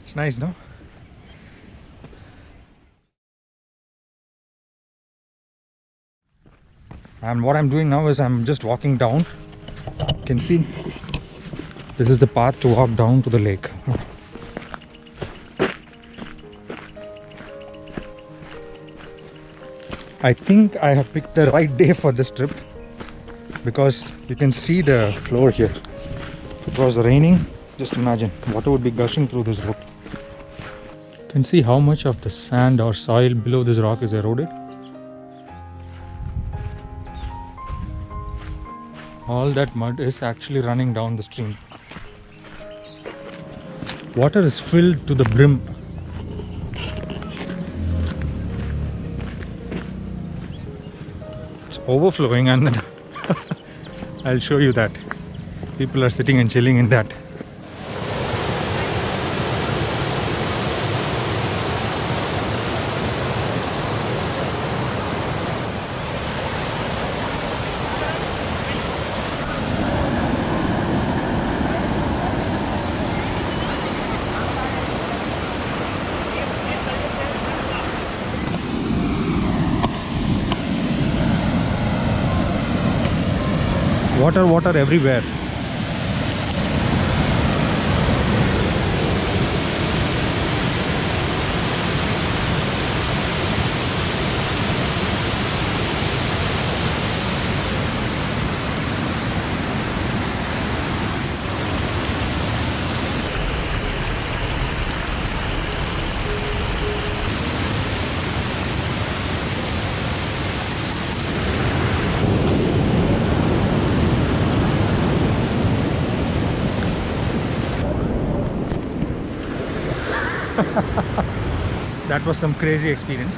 It's nice, no? And what I'm doing now is I'm just walking down. You can see this is the path to walk down to the lake. I think I have picked the right day for this trip because you can see the floor here. If it was raining, just imagine water would be gushing through this road. You can see how much of the sand or soil below this rock is eroded. All that mud is actually running down the stream. Water is filled to the brim. It's overflowing, and then I'll show you that. People are sitting and chilling in that. Water everywhere. That was some crazy experience.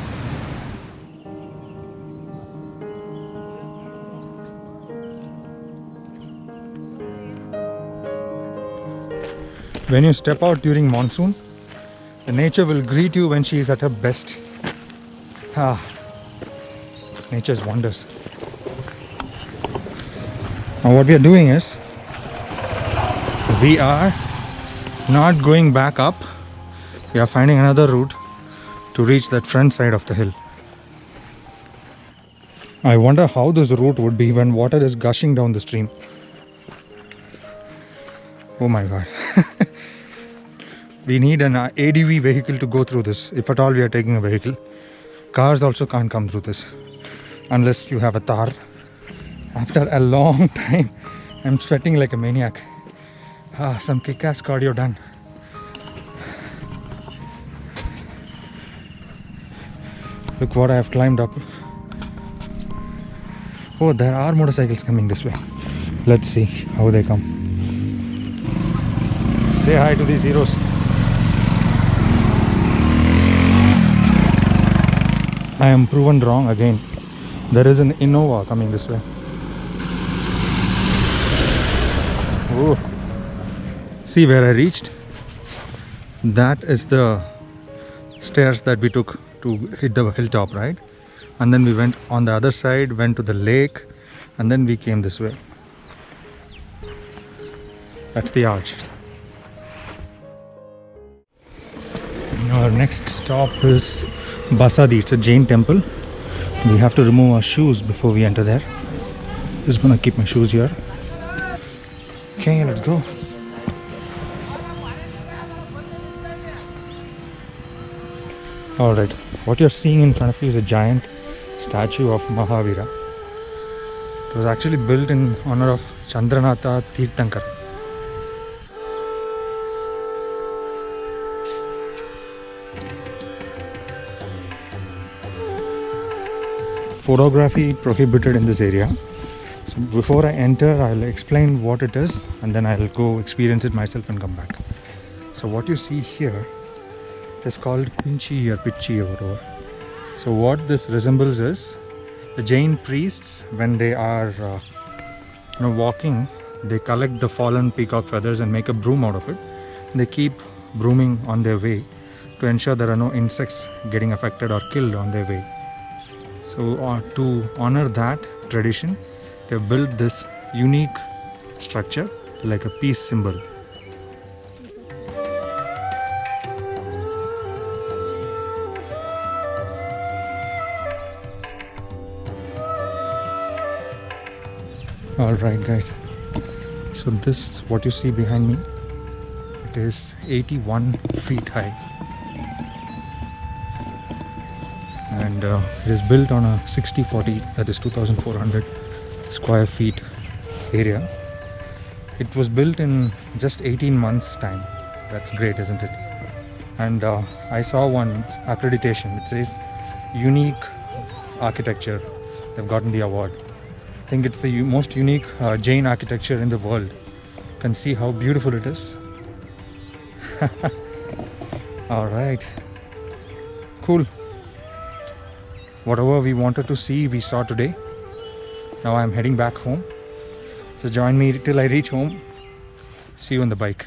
When you step out during monsoon, the nature will greet you when she is at her best. Nature's wonders. Now what we are doing is, we are not going back up. We are finding another route to reach that front side of the hill. I wonder how this route would be when water is gushing down the stream. Oh my god. We need an ADV vehicle to go through this, if at all we are taking a vehicle. Cars also can't come through this unless you have a Thar. After a long time, I'm sweating like a maniac. Some kick-ass cardio done. Look what I have climbed up. Oh, there are motorcycles coming this way. Let's see how they come. Say hi to these heroes. I am proven wrong again. There is an Innova coming this way. Oh. See where I reached? That is the stairs that we took to hit the hilltop, right? And then we went on the other side, went to the lake, and then we came this way. That's the arch. Our next stop is Basadi. It's a Jain temple. We have to remove our shoes before we enter there. Just gonna keep my shoes here. Okay, let's go. Alright, what you're seeing in front of you is a giant statue of Mahavira. It was actually built in honor of Chandranatha Tirthankar. Photography prohibited in this area. So before I enter, I'll explain what it is and then I'll go experience it myself and come back. So what you see here is called Pinchi or Pichi or whatever. So what this resembles is the Jain priests, when they are walking, they collect the fallen peacock feathers and make a broom out of it. They keep brooming on their way to ensure there are no insects getting affected or killed on their way. So to honor that tradition, they built this unique structure like a peace symbol. Alright guys, so this what you see behind me, it is 81 feet high, and it is built on a 60/40, that is 2400 square feet area. It was built in just 18 months time. That's great, isn't it? And I saw one accreditation, it says unique architecture. They've gotten the award. I think it's the most unique Jain architecture in the world. You can see how beautiful it is. All right, cool. Whatever we wanted to see, we saw today. Now I'm heading back home. So join me till I reach home. See you on the bike.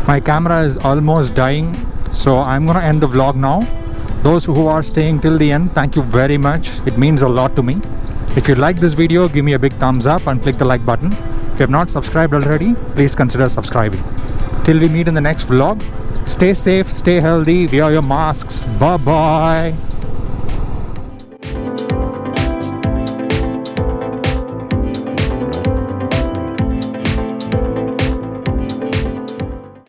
My camera is almost dying, so I'm gonna end the vlog now. Those who are staying till the end, thank you very much. It means a lot to me. If you like this video, give me a big thumbs up and click the like button. If you have not subscribed already, please consider subscribing. Till we meet in the next vlog, stay safe, stay healthy, wear your masks. Bye bye.